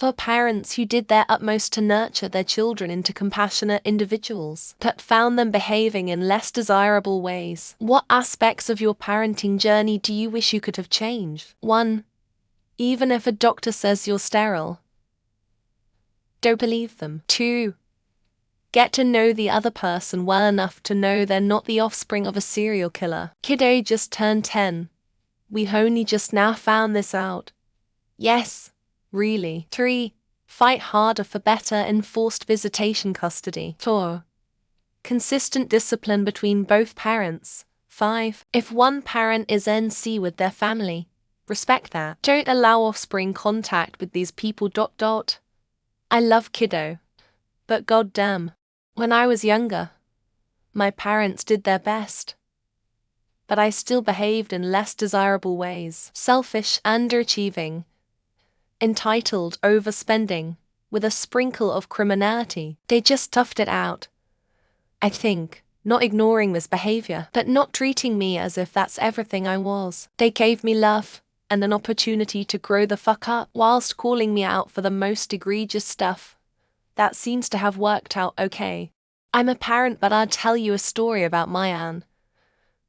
For parents who did their utmost to nurture their children into compassionate individuals, but found them behaving in less desirable ways. What aspects of your parenting journey do you wish you could have changed? 1. Even if a doctor says you're sterile, don't believe them. 2. Get to know the other person well enough to know they're not the offspring of a serial killer. Kiddo just turned 10. We only just now found this out. Yes, really. 3. Fight harder for better enforced visitation custody. 4. Consistent discipline between both parents. 5. If one parent is NC with their family, respect that. Don't allow offspring contact with these people. I love kiddo, but goddamn. When I was younger, my parents did their best, but I still behaved in less desirable ways. Selfish, underachieving, entitled, overspending, with a sprinkle of criminality. They just toughed it out, I think, not ignoring this behavior, but not treating me as if that's everything I was. They gave me love and an opportunity to grow the fuck up, whilst calling me out for the most egregious stuff. That seems to have worked out okay. I'm a parent, but I'll tell you a story about my Anne.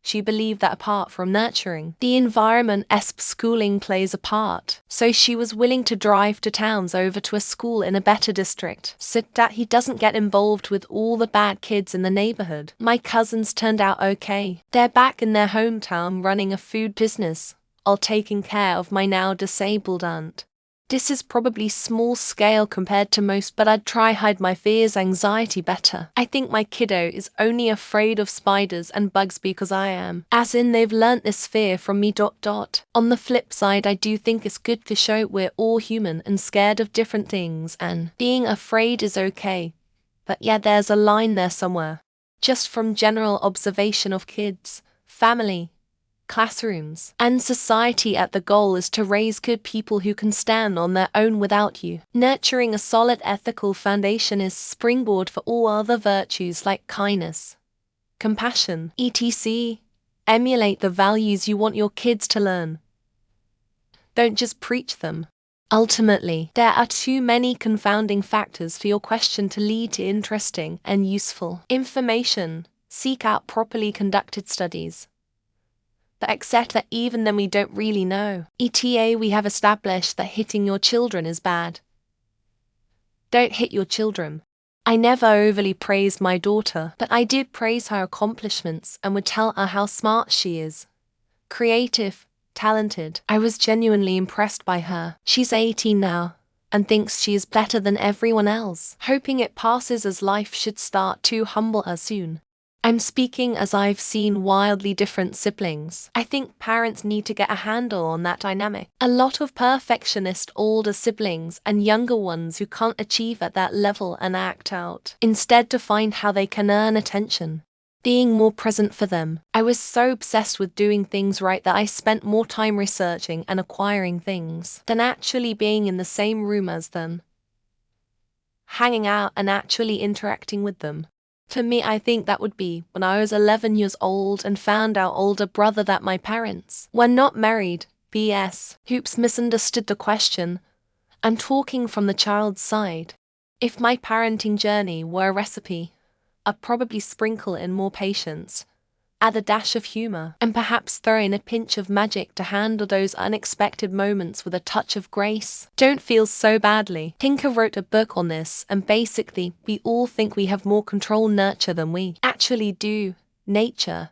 She believed that apart from nurturing, the environment schooling plays a part. So she was willing to drive to towns over to a school in a better district, so that he doesn't get involved with all the bad kids in the neighborhood. My cousins turned out okay. They're back in their hometown running a food business, all taking care of my now disabled aunt. This is probably small scale compared to most, but I'd try hide my fears, anxiety better. I think my kiddo is only afraid of spiders and bugs because I am. As in, they've learnt this fear from me. On the flip side, I do think it's good to show we're all human and scared of different things, and being afraid is okay. But yeah, there's a line there somewhere. Just from general observation of kids, family, classrooms, and society, the goal is to raise good people who can stand on their own without you. Nurturing a solid ethical foundation is springboard for all other virtues like kindness, compassion, etc. Emulate the values you want your kids to learn. Don't just preach them. Ultimately, there are too many confounding factors for your question to lead to interesting and useful information. Seek out properly conducted studies. But accept that even then we don't really know. We have established that hitting your children is bad. Don't hit your children. I never overly praised my daughter, but I did praise her accomplishments and would tell her how smart she is. Creative, talented. I was genuinely impressed by her. She's 18 now, and thinks she is better than everyone else, hoping it passes as life should start to humble her soon. I'm speaking as I've seen wildly different siblings. I think parents need to get a handle on that dynamic. A lot of perfectionist older siblings and younger ones who can't achieve at that level and act out, instead to find how they can earn attention. Being more present for them. I was so obsessed with doing things right that I spent more time researching and acquiring things than actually being in the same room as them, hanging out and actually interacting with them. For me, I think that would be when I was 11 years old and found out older brother that my parents were not married. BS. Hoops misunderstood the question. I'm talking from the child's side. If my parenting journey were a recipe, I'd probably sprinkle in more patience, add a dash of humor, and perhaps throw in a pinch of magic to handle those unexpected moments with a touch of grace. Don't feel so badly. Tinker wrote a book on this, and basically, we all think we have more control nurture than we actually do. Nature.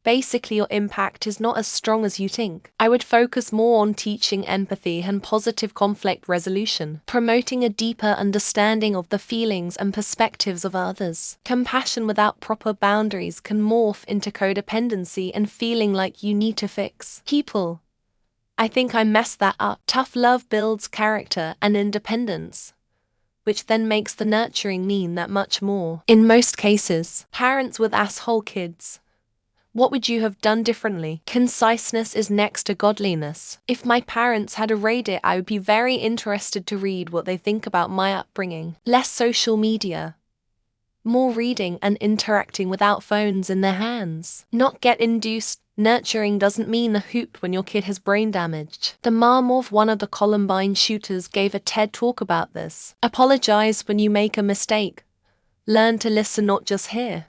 Basically, your impact is not as strong as you think. I would focus more on teaching empathy and positive conflict resolution, promoting a deeper understanding of the feelings and perspectives of others. Compassion without proper boundaries can morph into codependency and feeling like you need to fix people. I think I messed that up. Tough love builds character and independence, which then makes the nurturing mean that much more. In most cases, parents with asshole kids. What would you have done differently? Conciseness is next to godliness. If my parents had a Reddit, I would be very interested to read what they think about my upbringing. Less social media. More reading and interacting without phones in their hands. Not get induced Nurturing doesn't mean a hoot when your kid has brain damage. The mom of one of the Columbine shooters gave a TED talk about this. Apologize when you make a mistake. Learn to listen, not just hear.